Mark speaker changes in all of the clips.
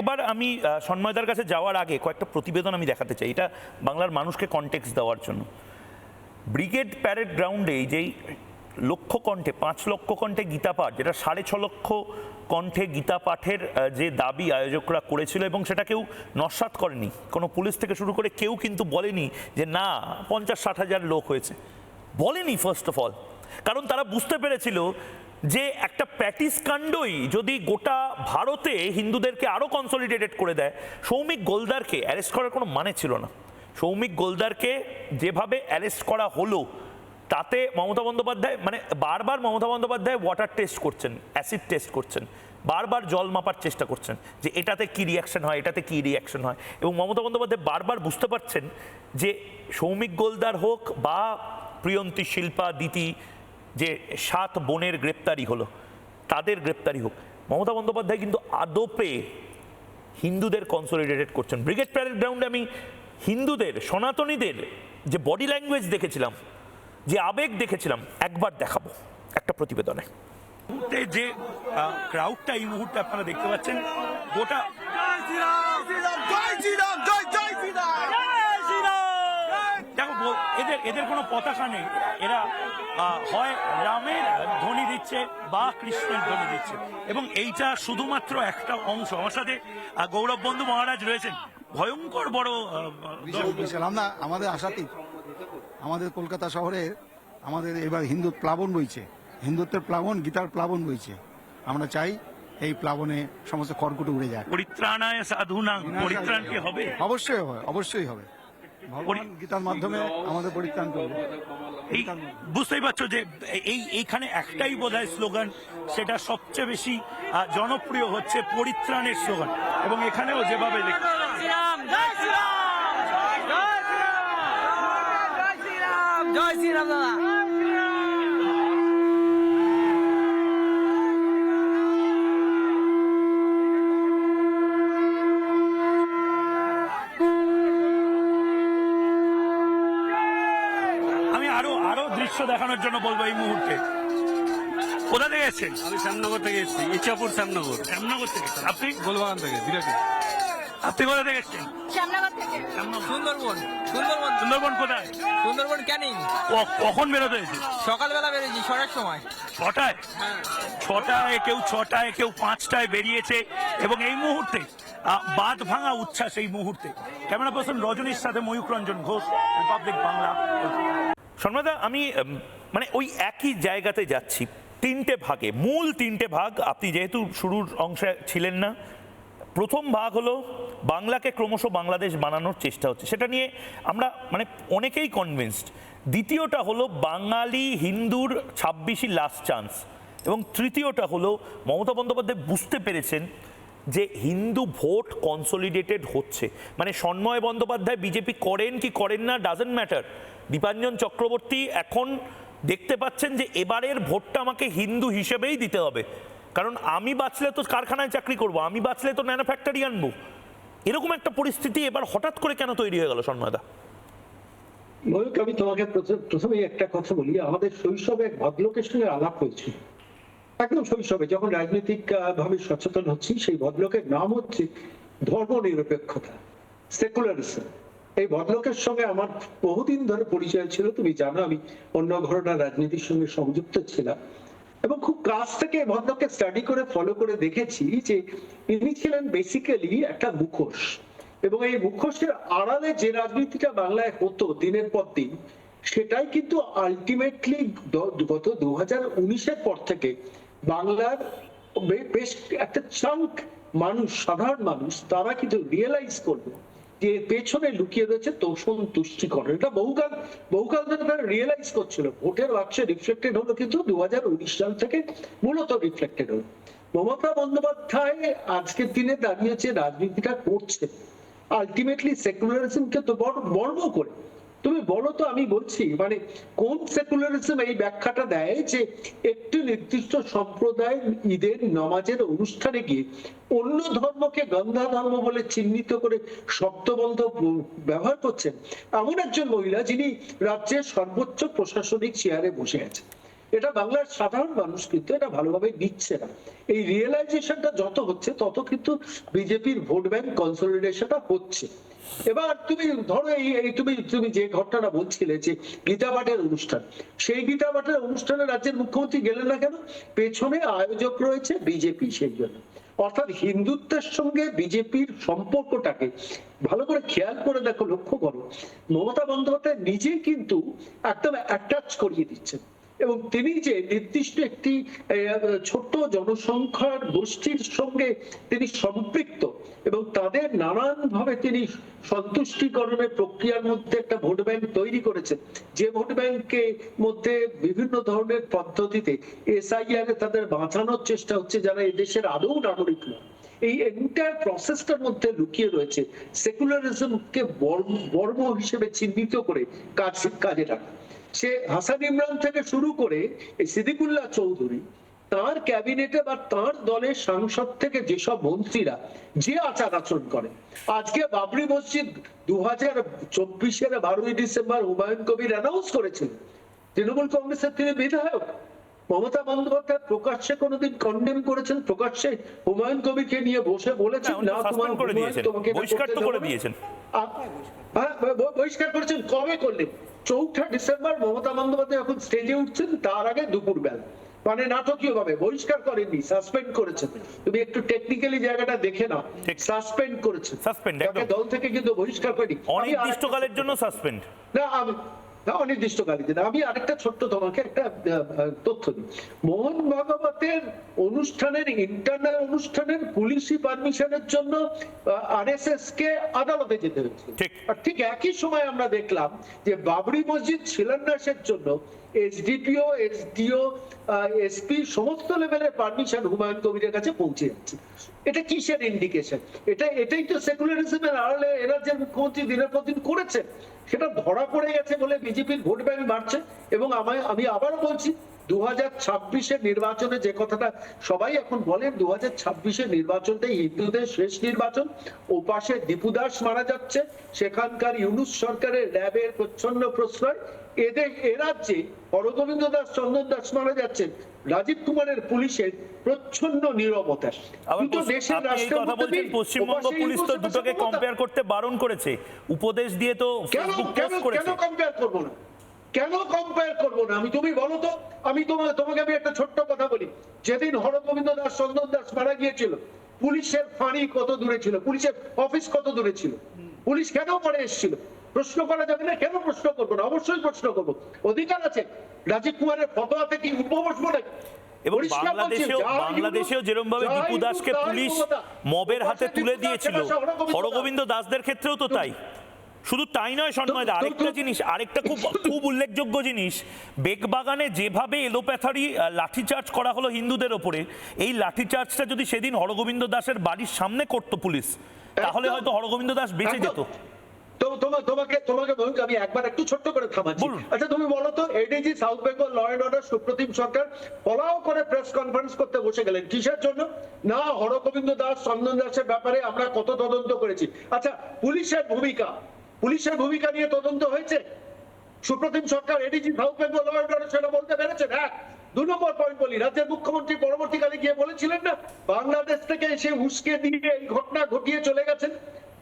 Speaker 1: এবার আমি সন্ময়দার কাছে যাওয়ার আগে কয়েকটা প্রতিবেদন আমি দেখাতে চাই, এটা বাংলার মানুষকে কনটেক্সট দেওয়ার জন্য। ব্রিগেড প্যারেড গ্রাউন্ডে যেই লক্ষ কণ্ঠে 5 লক্ষ কণ্ঠে গীতা পাঠ, যেটা 6.5 লক্ষ কণ্ঠে গীতা পাঠের যে দাবি আয়োজকরা করেছিল, এবং সেটা কেউ নস্যাৎ করেনি, কোনো পুলিশ থেকে শুরু করে কেউ কিন্তু বলেনি যে না 50-60 হাজার লোক হয়েছে, বলেনি ফার্স্ট অফ অল। কারণ তারা বুঝতে পেরেছিল যে একটা প্যাটিস কাণ্ডই যদি গোটা ভারতে হিন্দুদেরকে আরও কনসলিডেটেড করে দেয়, সৌমিক গোলদারকে অ্যারেস্ট করার কোনো মানে ছিল না। সৌমিক গোলদারকে যেভাবে অ্যারেস্ট করা হলো, তাতে মমতা বন্দ্যোপাধ্যায় মানে বারবার মমতা বন্দ্যোপাধ্যায় ওয়াটার টেস্ট করছেন, অ্যাসিড টেস্ট করছেন, বারবার জল মাপার চেষ্টা করছেন যে এটাতে কি রিয়াকশন হয়, এটাতে কি রিয়াকশন হয়। এবং মমতা বন্দ্যোপাধ্যায় বারবার বুঝতে পারছেন যে সৌমিক গোলদার হোক বা প্রিয়ন্তী, শিল্পা, দিতি, যে 7 বোনের গ্রেপ্তারি হলো, তাদের গ্রেপ্তারি হোক, মমতা বন্দ্যোপাধ্যায় কিন্তু আদপে হিন্দুদের কনসলিডেটেড করছেন। ব্রিগেড প্যারেড গ্রাউন্ডে আমি হিন্দুদের, সনাতনীদের যে বডি ল্যাঙ্গুয়েজ দেখেছিলাম, যে আবেগ দেখেছিলাম, একবার দেখাবো একটা প্রতিবেদনে। যে ক্রাউডটা এই মুহূর্তে আপনারা দেখতে পাচ্ছেন, গোটা এদের কোনো পতাকা নেই, এরা হয় রামের ধ্বনি দিচ্ছে বা কৃষ্ণের ধ্বনি দিচ্ছে, এবং এইটা শুধুমাত্র একটা অংশ। আমার সাথে গৌরব বন্ধু মহারাজ রয়েছেন, ভয়ঙ্কর বড়
Speaker 2: বিশাল। আমরা আমাদের আশাতীত, আমাদের কলকাতা শহরে আমাদের এবার হিন্দু প্লাবন বইছে, হিন্দুত্বের প্লাবন, গীতার প্লাবন বইছে। আমরা চাই এই প্লাবনে সমস্ত খড়কুটো উড়ে যায়।
Speaker 1: পরিত্রাণায় সাধুনাং, পরিত্রাণ কি হবে?
Speaker 2: অবশ্যই হবে, অবশ্যই হবে। ভগবান গীতার মাধ্যমে আমাদের পরিত্রাণ করবে।
Speaker 1: বুঝতেই পারছো যে এইখানে একটাই বোধহয় স্লোগান, সেটা সবচেয়ে বেশি জনপ্রিয় হচ্ছে পরিত্রাণের স্লোগান। এবং এখানেও যেভাবে
Speaker 3: জয় শ্রীরাম দাদা।
Speaker 1: আমি আরো দৃশ্য দেখানোর জন্য বলবো এই মুহূর্তে। কোথা থেকে এসেছেন?
Speaker 4: আমি শ্যামনগর থেকে এসেছি, ইচ্ছাপুর শ্যামনগর।
Speaker 1: শ্যামনগর থেকে। আপনি?
Speaker 4: গোলবাগান থেকে, বিরাটি।
Speaker 1: আপনি কোথা থেকে এসেছেন?
Speaker 3: শ্যামনগর থেকে।
Speaker 5: সুন্দরবন। সুন্দরবন।
Speaker 1: সুন্দরবন কোথায়?
Speaker 5: সুন্দরবন ক্যানিং।
Speaker 1: কখন বেরোতে হয়েছে?
Speaker 5: সকালবেলা বেরিয়েছি 6টার সময়।
Speaker 1: 6টায়?
Speaker 5: হ্যাঁ।
Speaker 1: 6টায়, কেউ 6টায়, কেউ 5টায় বেরিয়েছে, এবং এই মুহূর্তে বাঁধ ভাঙা উচ্ছ্বাস। এই মুহূর্তে ক্যামেরা পার্সন রজনীর সাথে ময়ূক রঞ্জন ঘোষ, রিপাবলিক বাংলা। সন্ময়দা, আমি মানে ওই একই জায়গাতে যাচ্ছি, 3টে ভাগে, মূল 3টে ভাগ। আপনি যেহেতু শুরুর অংশে ছিলেন না, প্রথম ভাগ হলো বাংলাকে ক্রমশ বাংলাদেশ বানানোর চেষ্টা হচ্ছে, সেটা নিয়ে আমরা মানে অনেকেই কনভিন্সড। দ্বিতীয়টা হলো বাঙালি হিন্দুর 26ই লাস্ট চান্স, এবং তৃতীয়টা হলো মমতা বন্দ্যোপাধ্যায় বুঝতে পেরেছেন যে হিন্দু ভোট কনসলিডেটেড হচ্ছে। মানে সন্ময় বন্দ্যোপাধ্যায় বিজেপি করেন কি করেন না ডাজেন্ট ম্যাটার, দীপাঞ্জন চক্রবর্তী এখন দেখতে পাচ্ছেন যে এবারের ভোটটা আমাকে হিন্দু হিসেবেই দিতে হবে, কারণ আমি বাঁচলে তো কারখানায় চাকরি করব, আমি বাঁচলে তো ন্যানো ফ্যাক্টরি আনবো। এরকম একটা পরিস্থিতি এবার হঠাৎ করে কেন তৈরি হয়ে গেল সন্ময়দা?
Speaker 6: ময়ূক, আমি তোমাকে প্রথমে একটা কথা বলি। আমাদের শৈশবে এক ভদ্রলোকের সঙ্গে আলাপ হয়েছিল, একদম শৈশবে, যখন রাজনৈতিক ভাবে সচেতন হচ্ছি। সেই ভদ্রলোকের নাম হচ্ছে ধর্ম নিরপেক্ষতা, সেকুলারিজম। এই ভদ্রলোকের সঙ্গে আমার বহুদিন ধরে পরিচয় ছিল, তুমি জানো আমি অন্য ঘটনার রাজনীতির সঙ্গে সংযুক্ত ছিলাম, এবং খুব কাছ থেকে ভদ্রলোককে স্টাডি করে ফলো করে দেখেছি যে ইনি ছিলেন বেসিক্যালি একটা মুখোশ, এবং এই মুখোশের আড়ালে যে রাজনীতিটা বাংলায় হতো দিনের পর দিন, সেটাই কিন্তু আলটিমেটলি গত 2019-এর পর থেকে বাংলার বেশ একটা চাঙ্ক মানুষ, সাধারণ মানুষ, তারা কিন্তু রিয়েলাইজ করলো যে পেছনে লুকিয়ে রয়েছে তোষণ তুষ্টিকরণ। এটা বহুকাল ধরে তারা রিয়েলাইজ করছিল। ভোটের বাক্সে রিফ্লেক্টেড হলো, কিন্তু 2019 সাল থেকে মূলত রিফ্লেক্টেড হলো। মমতা বন্দ্যোপাধ্যায় আজকের দিনে দাঁড়িয়ে যে রাজনীতিটা করছে, আলটিমেটলি সেকুলারিজমকে তো বর্ণ করে। তুমি বলো তো, আমি বলছি মানে কোন সেকুলারিজম এই ব্যাখ্যাটা দেয় যে একটি নির্দিষ্ট সম্প্রদায় ঈদের নামাজের অনুষ্ঠানে গিয়ে অন্য ধর্মকে গন্ধা ধর্ম বলে চিহ্নিত করে শব্দবন্ধ ব্যবহার করছেন এমন একজন মহিলা যিনি রাজ্যের সর্বোচ্চ প্রশাসনিক চেয়ারে বসে আছেন। এটা বাংলার সাধারণ মানুষ কিন্তু এটা ভালোভাবে নিচ্ছে না। এই রিয়েলাইজেশনটা যত হচ্ছে তত কিন্তু বিজেপির ভোট ব্যাংক কনসলিডেশনটা হচ্ছে। এবার তুমি ধরো এই তুমি যে ঘটনাটা বলছিলে যে গীতা পাঠের অনুষ্ঠান, সেই গীতা পাঠের অনুষ্ঠানে রাজ্যের মুখ্যমন্ত্রী গেলেন না কেন? পেছনে আয়োজক রয়েছে বিজেপি, সেই জন্য। অর্থাৎ হিন্দুত্বের সঙ্গে বিজেপির সম্পর্কটাকে ভালো করে খেয়াল করে দেখো, লক্ষ্য করো, মমতা বন্দ্যোপাধ্যায় নিজে কিন্তু একদম অ্যাটাচ করিয়ে দিচ্ছেন, এবং তিনি যে নির্দিষ্ট একটি ছোট্ট জনসংখ্যার গোষ্ঠীর সঙ্গে তিনি সম্পৃক্ত এবং তাদের নানানভাবে তিনি সন্তুষ্টিকরণের প্রক্রিয়ার মধ্যে একটা ভোট ব্যাংক তৈরি করেছেন, যে ভোট ব্যাংকের মধ্যে বিভিন্ন ধরনের পদ্ধতিতে এসআইআর তাদের বাঁচানোর চেষ্টা হচ্ছে যারা এদেশের আদৌ নাগরিক নয়। এই এন্টায়ার প্রসেসটার মধ্যে লুকিয়ে রয়েছে সেকুলারিজমকে বর্ম হিসেবে চিহ্নিত করে কাজে রাখা। সে হাসান ইমরান থেকে শুরু করে এই সিদ্দিকুল্লাহ চৌধুরী, তার ক্যাবিনেটে বা তার দলের সাংসদ থেকে যেসব মন্ত্রীরা যে আচার আচরণ করে, আজকে বাবরি মসজিদ 2024-এর 12ই ডিসেম্বর হুমায়ুন কবির অ্যানাউন্স করেছিলেন, তৃণমূল কংগ্রেসের তিনি বিধায়ক। মমতা বন্দ্যোপাধ্যায় প্রকাশ্যে কোনোদিন কন্ডেম করেছেন, প্রকাশ্যে হুমায়ুন কবিরকে নিয়ে বসে বলেছেন না তোমার
Speaker 1: বহিষ্কার তো করে দিয়েছেন,
Speaker 6: বহিষ্কার করেছেন। কবে করলেন? 4 ডিসেম্বর মমতা বন্দ্যোপাধ্যায় এখন স্টেজে উঠছেন, তার আগে দুপুর বেলা, মানে নাটকীয় ভাবে বহিষ্কার করেননি, সাসপেন্ড করেছেন। তুমি একটু টেকনিক্যালি জায়গাটা দেখে নাও, সাসপেন্ড করেছেন, দল থেকে কিন্তু বহিষ্কার করেনি,
Speaker 1: অনির্দিষ্টকালের জন্য সাসপেন্ড
Speaker 6: না, অনির্দিষ্টকালের জন্য। আমি আরেকটা ছোট্ট তোমাকে একটা তথ্য দিই। মোহন ভাগবতের অনুষ্ঠানের, ইন্টারনাল অনুষ্ঠানের পুলিশি পারমিশনের জন্য আরএসএস কে আদালতে যেতে হয়েছিল। আর ঠিক একই সময় আমরা দেখলাম যে বাবরি মসজিদ শিলান্যাসের জন্য এসডিপিও, এসডিও, এসপি সমস্ত লেভেলের পারমিশন হুমায়ুন কবিরের কাছে পৌঁছে যাচ্ছে। এটা কিসের ইন্ডিকেশন? এটাই তো সেকুলারিজমের আড়ালে এরাজ্যের মুখ্যমন্ত্রী দিনের পর দিন করেছেন। সেটা ধরা পড়ে গেছে বলে বিজেপির ভোট ব্যাংক বাড়ছে। এবং আমি আবারও বলছি, 2026-এর নির্বাচনে যে কথাটা সবাই এখন বলেন, 2026-এর নির্বাচনটাই হিন্দুদের শেষ নির্বাচন। ওপাশে দীপু দাস মারা যাচ্ছে, সেখানকার ইউনূস সরকারের র্যাবের প্রচ্ছন্ন প্রশ্রয়, এরাজ্যে হরগোবিন্দ দাস, চন্দন দাস মারা যাচ্ছেন, রাজীব কুমারের পুলিশের প্রচ্ছন্ন নীরবতা।
Speaker 1: পশ্চিমবঙ্গ পুলিশ তো দুটোকে কম্পেয়ার করতে বারণ করেছে, উপদেশ দিয়ে তো
Speaker 6: কেন কম্পেয়ার করবো না? কেন কম্পেয়ার করবো না? তুমি বলো তো। তোমাকে আমি একটা ছোট্ট কথা বলি। যেদিন হরগোবিন্দ দাস, চন্দন দাস মারা গিয়েছিল, পুলিশের ফাঁড়ি কত দূরে ছিল, পুলিশের অফিস কত দূরে ছিল, পুলিশ কেন পরে এসেছিল? প্রশ্ন করা যাবে না? কেন প্রশ্ন করবো না? অবশ্যই প্রশ্ন করবো, অধিকার আছে। রাজীব কুমারের ফতোয়াতে কি উঠবো বসবো নাকি?
Speaker 1: এবং বাংলাদেশেও যেরকম ভাবে দীপু দাসকে পুলিশ মবের হাতে তুলে দিয়েছিল, হরগোবিন্দ দাসদের ক্ষেত্রেও তো তাই। শুধু তাই নয় সন্ময়দা, আরেকটা জিনিস, আরেকটা খুব উল্লেখযোগ্য জিনিস, বেগবাগানে যেভাবে এলোপ্যাথারি লাঠিচার্জ করা হলো হিন্দুদের ওপরে, এই লাঠিচার্জটা যদি সেদিন হরগোবিন্দ দাসের বাড়ির সামনে করতো পুলিশ, তাহলে হয়তো হরগোবিন্দ দাস বেঁচে যেত।
Speaker 6: তোমাকে আমি একবার একটু ছোট্ট করে থামাচ্ছি। আচ্ছা তুমি বলো তো, ADG South Bengal law and order Suprotim Sarkar ফলাও করে প্রেস কনফারেন্স করতে বসে গেলেন কিসের জন্য? না, হরগোবিন্দ দাস, চন্দন দাসের ব্যাপারে আমরা কত তদন্ত করেছি। আচ্ছা, পুলিশের ভূমিকা নিয়ে তদন্ত হয়েছে? Suprotim Sarkar ADG South Bengal law and order সেটা বলতে পেরেছেন? 2 নম্বর পয়েন্ট বলি, রাজ্যের মুখ্যমন্ত্রী পরবর্তীকালে গিয়ে বলেছিলেন না, বাংলাদেশ থেকে এসে উস্কে দিয়ে এই ঘটনা ঘটিয়ে চলে গেছেন।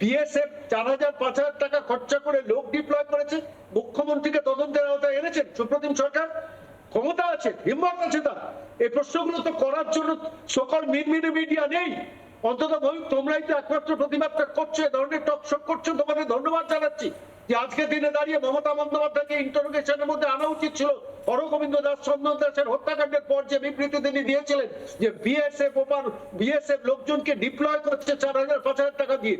Speaker 6: বিএসএফ 4000-5000 টাকা খরচা করে লোক ডিপ্লয় করেছে, মুখ্যমন্ত্রীকে তদন্তের আওতায় এনেছেন সুপ্রতিম সরকার। ক্ষমতা আছে, হিম্মত আছে তার। এই প্রশ্নগুলো তো করার জন্য সকল মিডিয়া নেই। অন্তত তোমরাই তো একমাত্র প্রতিবাদটা করছো, এ ধরনের টক শো করছো, তোমাদের ধন্যবাদ জানাচ্ছি। যে আজকের দিনে দাঁড়িয়ে মমতা বন্দ্যোপাধ্যায়কে ইন্টারোগেশনের মধ্যে আনা উচিত ছিল। হরগোবিন্দ দাস, চন্দন দাসের হত্যাকাণ্ডের পর যে বিবৃতি তিনি দিয়েছিলেন যে বিএসএফ লোকজনকে ডিপ্লয় করছে 4000-5000 টাকা দিয়ে,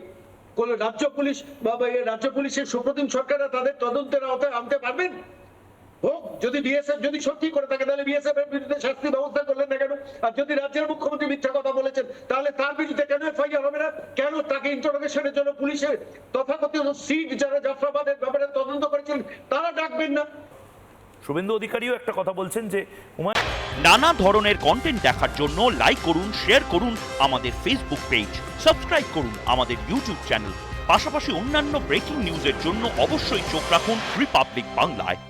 Speaker 6: রাজ্য পুলিশের সুপ্রতিম সরকাররা তাদের তদন্তের আওতায় আনতে পারবেন? হোক, যদি বিএসএফ যদি সত্যি করে থাকে তাহলে বিএসএফ এর বিরুদ্ধে শাস্তি ব্যবস্থা করলেন না কেন? আর যদি রাজ্যের মুখ্যমন্ত্রী মিথ্যা কথা বলেছেন তাহলে তার বিরুদ্ধে কেন এফআইআর হবে না? কেন তাকে ইন্টারোগেশনের জন্য পুলিশের তথাকথিত সিট যারা জাফরাবাদের ব্যাপারে তদন্ত করেছেন তারা ডাকবেন না?
Speaker 1: শুভেন্দু অধিকারীও একটা কথা বলছেন যে
Speaker 7: নানা ধরনের কন্টেন্ট দেখার জন্য লাইক করুন, শেয়ার করুন আমাদের ফেসবুক পেজ, সাবস্ক্রাইব করুন আমাদের ইউটিউব চ্যানেল, পাশাপাশি অন্যান্য ব্রেকিং নিউজের জন্য অবশ্যই চোখ রাখুন রিপাবলিক বাংলায়।